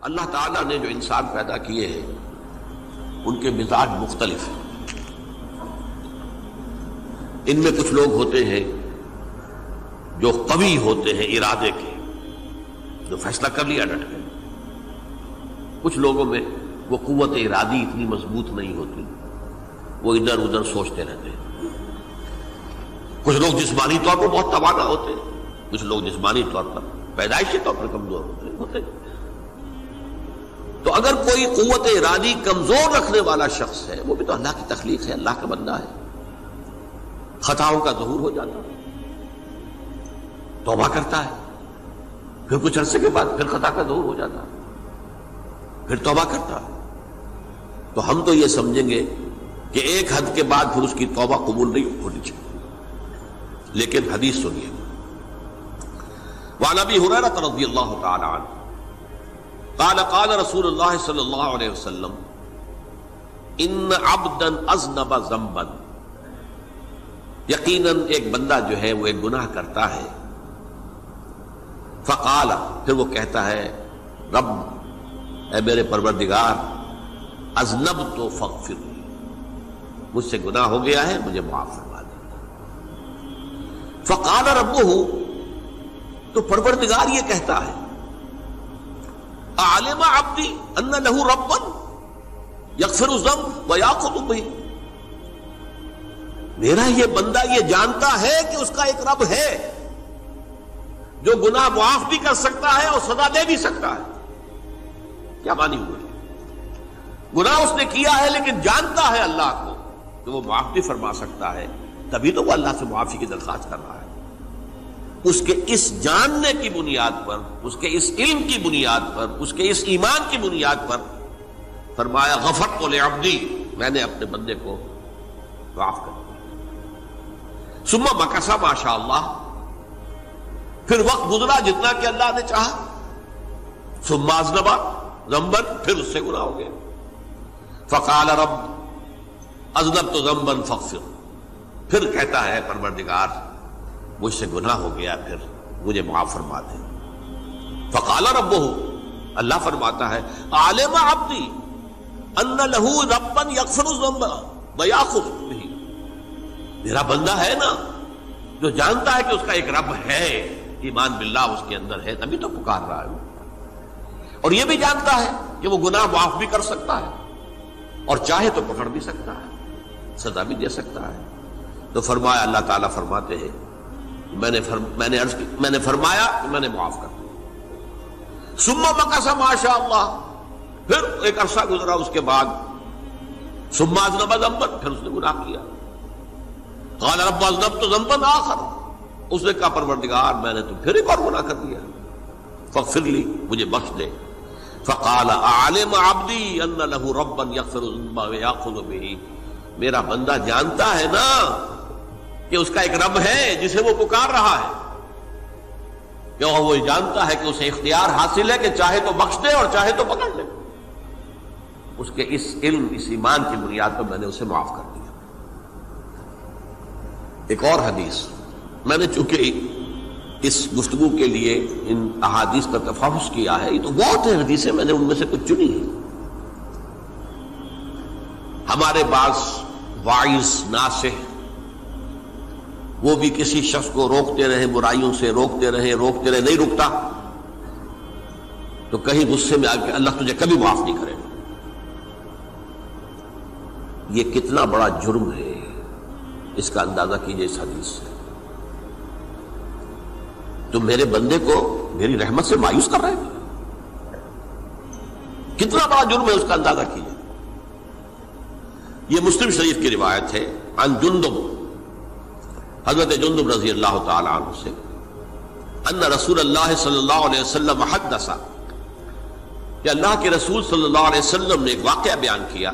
اللہ تعالیٰ نے جو انسان پیدا کیے ہیں ان کے مزاج مختلف ہیں. ان میں کچھ لوگ ہوتے ہیں جو قوی ہوتے ہیں ارادے کے، جو فیصلہ کر لیا ڈٹ گئے. کچھ لوگوں میں وہ قوت ارادی اتنی مضبوط نہیں ہوتی، وہ ادھر ادھر سوچتے رہتے ہیں. کچھ لوگ جسمانی طور پر بہت توانا ہوتے ہیں، کچھ لوگ جسمانی طور پر پیدائشی طور پر کمزور ہوتے ہیں. تو اگر کوئی قوت ارادی کمزور رکھنے والا شخص ہے، وہ بھی تو اللہ کی تخلیق ہے، اللہ کا بندہ ہے، خطاؤں کا ظہور ہو جاتا ہے، توبہ کرتا ہے، پھر کچھ عرصے کے بعد پھر خطا کا ظہور ہو جاتا ہے، پھر توبہ کرتا ہے. تو ہم تو یہ سمجھیں گے کہ ایک حد کے بعد پھر اس کی توبہ قبول نہیں ہونی چاہیے. لیکن حدیث سنیے. وعن ابی ہریرہ رضی اللہ تعالی عنہ قال قال رسول اللہ صلی اللہ علیہ وسلم ان عبدا اذنب ذنبا، یقیناً ایک بندہ جو ہے وہ ایک گناہ کرتا ہے. فقال، پھر وہ کہتا ہے رب، اے میرے پروردگار، اذنبت فاغفر لی، مجھ سے گناہ ہو گیا ہے، مجھے معاف فرما دے. فقال ربہ، تو پروردگار یہ کہتا ہے اعلم عبدی ان لہ ربا یغفر الذنب ویأخذ بہ، میرا یہ بندہ یہ جانتا ہے کہ اس کا ایک رب ہے جو گناہ معاف بھی کر سکتا ہے اور سزا دے بھی سکتا ہے. کیا مانی ہوئے؟ گناہ اس نے کیا ہے لیکن جانتا ہے اللہ کو کہ وہ معاف بھی فرما سکتا ہے، تبھی تو وہ اللہ سے معافی کی درخواست کر رہا ہے. اس کے اس جاننے کی بنیاد پر، اس کے اس علم کی بنیاد پر، اس کے اس ایمان کی بنیاد پر فرمایا غفرت لعبدی، میں نے اپنے بندے کو معاف کر دیا. ثم مکث ما شاء اللہ، پھر وقت گزرا جتنا کہ اللہ نے چاہا. ثم اذنب ذنبا، پھر اس سے گناہ ہو گیا. فقال رب اذنبت ذنبا فاغفر، پھر کہتا ہے پروردگار مجھ سے گناہ ہو گیا، پھر مجھے معاف فرما دے. فقال ربہ، اللہ فرماتا ہے عالم عبدی ان لہ ربا یغفر الذنب ویأخذ بہ، میرا بندہ ہے نا جو جانتا ہے کہ اس کا ایک رب ہے، ایمان باللہ اس کے اندر ہے، تبھی تو پکار رہا ہے. اور یہ بھی جانتا ہے کہ وہ گناہ معاف بھی کر سکتا ہے اور چاہے تو پکڑ بھی سکتا ہے، سزا بھی دے سکتا ہے. تو فرمایا، اللہ تعالیٰ فرماتے ہیں میں نے فرمایا کہ میں نے معاف کر دیا. ثم مکث ما شاء اللہ، پھر ایک عرصہ گزرا اس کے بعد. ثم اذنب ذنبا، پھر اس نے گناہ کیا. قال رب اذنبت ذنبا آخر، اس نے کہا پروردگار میں نے تو پھر ایک اور گناہ کر دیا، فاغفر لی، مجھے بخش دے. فقال اعلم عبدی ان لہ ربا یغفر الذنب ویأخذ بہ، میرا بندہ جانتا ہے نا کہ اس کا ایک رب ہے جسے وہ پکار رہا ہے، کہ وہ جانتا ہے کہ اسے اختیار حاصل ہے کہ چاہے تو بخش دے اور چاہے تو پکڑ لے. اس کے اس علم، اس ایمان کی بنیاد پر میں نے اسے معاف کر دیا. ایک اور حدیث، میں نے چونکہ اس گفتگو کے لیے ان احادیث کا تفحص کیا ہے، یہ تو بہت ہیں حدیثیں، میں نے ان میں سے کچھ چنی ہیں. ہمارے بعض واعظ ناصح وہ بھی کسی شخص کو روکتے رہے، برائیوں سے روکتے رہے، نہیں رکتا تو کہیں غصے میں آ کے اللہ تجھے کبھی معاف نہیں کرے گا. یہ کتنا بڑا جرم ہے، اس کا اندازہ کیجئے اس حدیث سے. تم میرے بندے کو میری رحمت سے مایوس کر رہے ہیں، کتنا بڑا جرم ہے، اس کا اندازہ کیجئے. یہ مسلم شریف کی روایت ہے عن جندب، حضرت جندب رضی اللہ تعالی عنہ سے، ان رسول اللہ صلی اللہ علیہ وسلم حدث، کہ اللہ کے رسول صلی اللہ علیہ وسلم نے ایک واقعہ بیان کیا.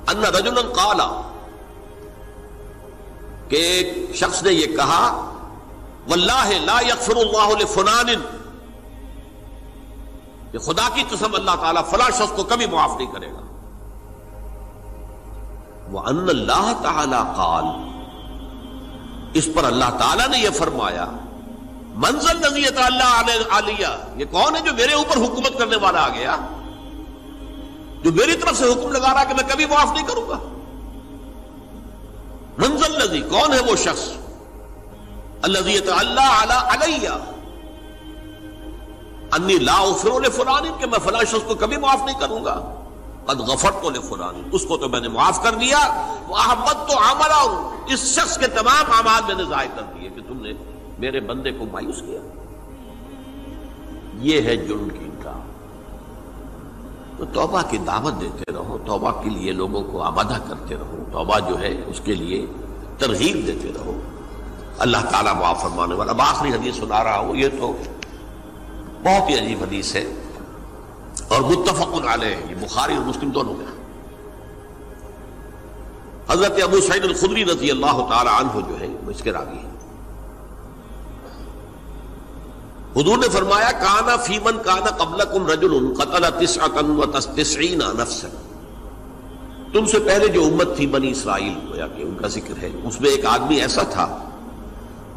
ان رجلا قال، کہ ایک شخص نے یہ کہا واللہ لا یغفر اللہ لفلان، کہ خدا کی قسم اللہ تعالیٰ فلاں شخص کو کبھی معاف نہیں کرے گا. وَأَنَّ اللَّهَ تَعَالَى قَالَ، اس پر اللہ تعالیٰ نے یہ فرمایا منزل نزیت اللہ علیہ، یہ کون ہے جو میرے اوپر حکومت کرنے والا آ گیا، جو میری طرف سے حکم لگا رہا کہ میں کبھی معاف نہیں کروں گا؟ منزل نزی، کون ہے وہ شخص؟ الذی یتعلی علیہ انی لا اغفر لفلان، کہ میں فلاں شخص کو کبھی معاف نہیں کروں گا، قد غفرت لفلان، اس کو تو میں نے معاف کر دیا، واحبطت عملہ، اس شخص کے تمام اعمال میں نے ضائع کر دیے کہ تم نے میرے بندے کو مایوس کیا۔ یہ ہے جرم کی انکار۔ تو توبہ کی دعوت دیتے رہو، توبہ کے لیے لوگوں کو آمادہ کرتے رہو، توبہ جو ہے اس کے لیے ترغیب دیتے رہو، اللہ تعالیٰ معاف فرمانے والا۔ اب آخری حدیث سنا رہا ہوں، یہ تو بہت ہی عجیب حدیث ہے اور متفق علیہ، یہ بخاری اور مسلم دونوں میں۔ حضرت ابو سعید الخدری رضی اللہ تعالی عنہ جو ہے وہ اس کے راوی ہیں۔ حضور نے فرمایا کانا فی من کانا قبلکم رجل قتل 99 نفسا، تم سے پہلے جو امت تھی بنی اسرائیل، گویا کہ ان کا ذکر ہے، اس میں ایک آدمی ایسا تھا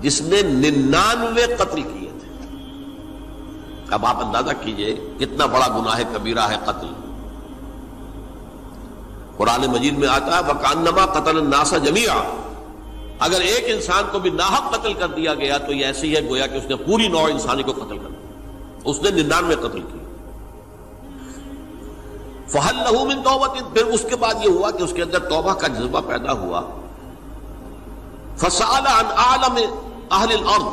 جس نے 99 قتل کیے تھے۔ اب آپ اندازہ کیجئے کتنا بڑا گناہ کبیرہ ہے قتل۔ قرآن مجید میں آتا ہے وَكَأَنَّمَا قَتَلَ النَّاسَ جَمِيعًا، اگر ایک انسان کو بھی ناحق قتل کر دیا گیا تو یہ ایسی ہے گویا کہ اس نے پوری نوع انسانی کو قتل کر دیا، اس نے 99 قتل کی۔ فَهَلْ لَهُ مِن تَوْبَةٍ، پھر اس کے بعد یہ ہوا کہ اس کے اندر توبہ کا جذبہ پیدا ہوا۔ فَسَأَلَ عَنْ أَعْلَمِ أَهْلِ الْأَرْضِ،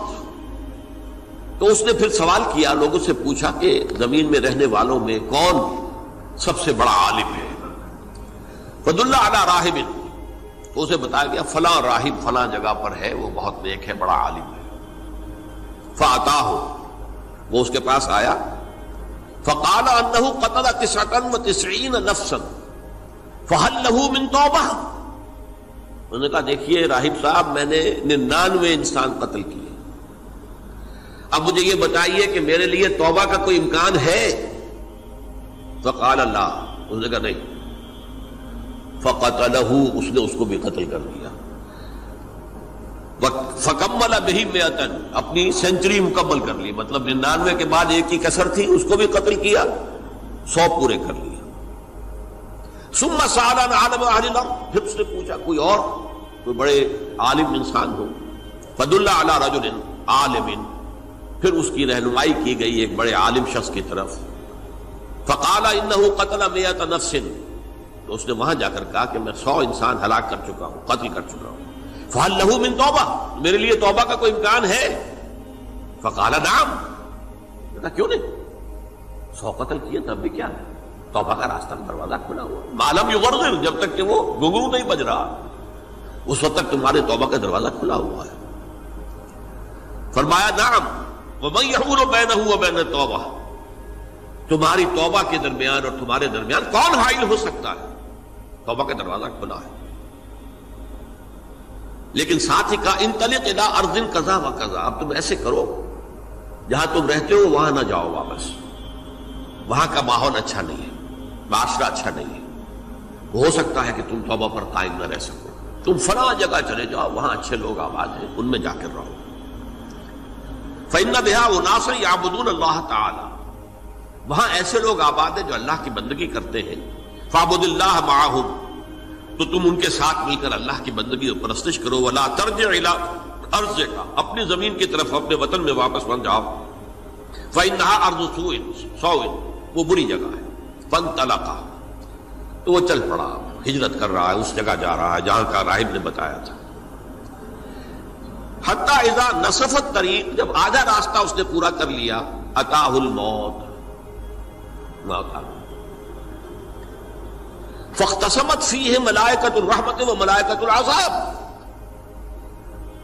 تو اس نے پھر سوال کیا، لوگوں سے پوچھا کہ زمین میں رہنے والوں میں کون سب سے بڑا عالم ہے؟ فَدُلَّ عَلَى رَاهِبٍ، تو اسے بتایا گیا فلاں راہب فلاں جگہ پر ہے، وہ بہت نیک ہے، بڑا عالم ہے۔ فَأَتَاهُ، وہ اس کے پاس آیا، فَقَالَ أَنَّهُ قَتَلَ 99 نَفْسًا فَهَلْ لَهُ مِن تَوْبَةٍ، انہوں نے کہا دیکھیے راہب صاحب، میں نے 99 انسان قتل کیے، اب مجھے یہ بتائیے کہ میرے لیے توبہ کا کوئی امکان ہے؟ فَقَالَ لَا، انہوں نے کہا نہیں۔ فَقَتَلَهُ، اس نے اس کو بھی قتل کر دیا۔ فَكَمَّلَ بِهِ 100، اپنی سینچری مکمل کر لی، مطلب 99 کے بعد ایک کی کسر تھی، اس کو بھی قتل کیا، 100 پورے کر لیا۔ ثُمَّ سَأَلَ عَنْ عَالِمِ أَهْلِ الْأَرْضِ، پھر اس نے پوچھا کوئی اور کوئی بڑے عالم انسان ہو۔ فَدُلَّ عَلَى رَجُلٍ عَالِمٍ، پھر اس کی رہنمائی کی گئی ایک بڑے عالم شخص کی طرف۔ فَقَالَ إِنَّهُ قَتَلَ 100 نَفْسٍ، تو اس نے وہاں جا کر کہا کہ میں 100 انسان ہلاک کر چکا ہوں، قتل کر چکا ہوں۔ فَهَلْ لَهُ مِن تَوْبَةٍ، میرے لیے توبہ کا کوئی امکان ہے؟ فَقَالَ نَعَمْ، کہا کیوں نہیں، 100 قتل کیے تب بھی کیا ہے، توبہ کا راستہ دروازہ کھلا ہوا، مَا لَمْ يُغَرْغِرْ، جب تک کہ وہ گھنگرو نہیں بج رہا اس وقت تک تمہارے توبہ کا دروازہ کھلا ہوا ہے۔ فرمایا نعم، وَمَن يَحُولُ بَيْنَهُ وَبَيْنَ التَّوْبَةِ، تمہاری توبہ کے درمیان اور تمہارے درمیان کون حائل ہو سکتا ہے؟ توبہ کا دروازہ کھلا ہے۔ لیکن ساتھ ہی کہا انطلق الی ارض کذا و کذا، اب تم ایسے کرو جہاں تم رہتے ہو وہاں نہ جاؤ واپس، وہاں کا ماحول اچھا نہیں ہے، معاشرہ اچھا نہیں ہے، ہو سکتا ہے کہ تم توبہ پر قائم نہ رہ سکو، تم فلاں جگہ چلے جاؤ، وہاں اچھے لوگ آباد ہیں، ان میں جا کر رہو۔ فإن بها اناس یعبدون اللہ تعالی، وہاں ایسے لوگ آباد ہیں جو اللہ کی بندگی کرتے ہیں۔ فاعبد اللہ معہم، تو تم ان کے ساتھ مل کر اللہ کی بندگی اور پرستش کرو۔ ولا ترجع الی ارضک، اپنی زمین کی طرف اپنے وطن میں واپس بن جاؤ۔ فإنها ارض سوء، وہ بری جگہ ہے۔ فانطلقا، تو وہ چل پڑا، ہجرت کر رہا ہے، اس جگہ جا رہا ہے جہاں کا راہب نے بتایا تھا۔ حتی اذا نصف الطریق، جب آدھا راستہ اس نے پورا کر لیا، اتاہ الموت، موت آ گئی۔ فاختصمت فیہ ملائکۃ الرحمت و ملائکۃ العذاب،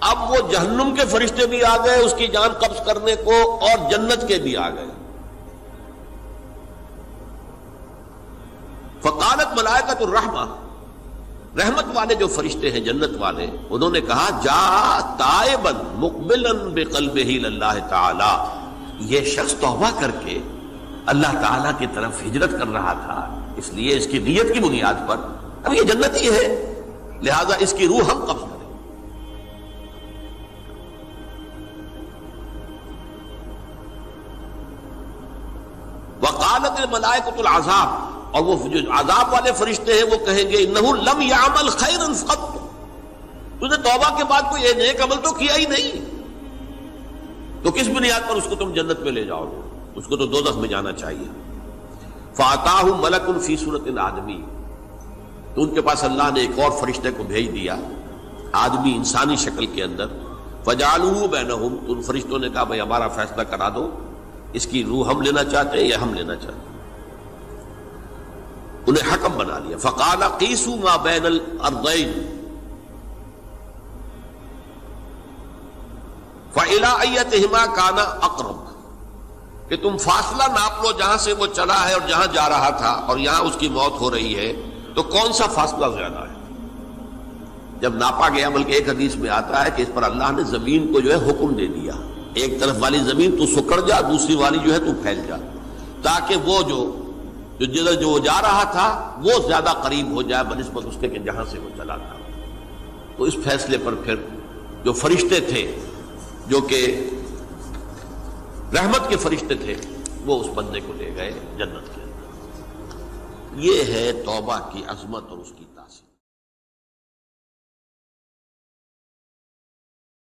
اب وہ جہنم کے فرشتے بھی آ گئے اس کی جان قبض کرنے کو، اور جنت کے بھی آ گئے۔ فقالت ملائکۃ الرحمہ، رحمت والے جو فرشتے ہیں جنت والے، انہوں نے کہا جا تائبا مقبلا بقلبہ اللہ تعالی، یہ شخص توبہ کر کے اللہ تعالیٰ کی طرف ہجرت کر رہا تھا، اس لیے اس کی نیت کی بنیاد پر اب یہ جنتی ہے، لہذا اس کی روح ہم قبض کریں۔ وقالت الملائکۃ العذاب، اور وہ جو عذاب والے فرشتے ہیں وہ کہیں گے انہ لم یعمل خیرا قط، تو نے توبہ کے بعد کوئی نیک عمل تو کیا ہی نہیں، تو کس بنیاد پر اس کو تم جنت میں لے جاؤ گے؟ اس کو تو دوزخ میں جانا چاہیے۔ فاتاہ ملک فی صورت آدمی، تو ان کے پاس اللہ نے ایک اور فرشتے کو بھیج دیا آدمی انسانی شکل کے اندر، فجعلوہ بینہم، تو ان فرشتوں نے کہا بھائی ہمارا فیصلہ کرا دو، اس کی روح ہم لینا چاہتے ہیں یا ہم لینا چاہتے ہیں؟ انہیں حکم بنا لیا۔ فقال قیسوا ما بین الارضین فإلی ایتہما کان اقرب، کہ تم فاصلہ ناپ لو جہاں سے وہ چلا ہے اور جہاں جا رہا تھا اور یہاں اس کی موت ہو رہی ہے، تو کون سا فاصلہ زیادہ ہے؟ جب ناپا گیا، بلکہ ایک حدیث میں آتا ہے کہ اس پر اللہ نے زمین کو جو ہے حکم دے دیا، ایک طرف والی زمین تو سکڑ جا، دوسری والی جو ہے تو پھیل جا، تاکہ وہ جو جدھر جو جا رہا تھا وہ زیادہ قریب ہو جائے بنسبت اس کے کہ جہاں سے وہ چلا تھا۔ تو اس فیصلے پر پھر جو فرشتے تھے، جو کہ رحمت کے فرشتے تھے، وہ اس بندے کو لے گئے جنت کے اندر۔ یہ ہے توبہ کی عظمت اور اس کی تاثیر۔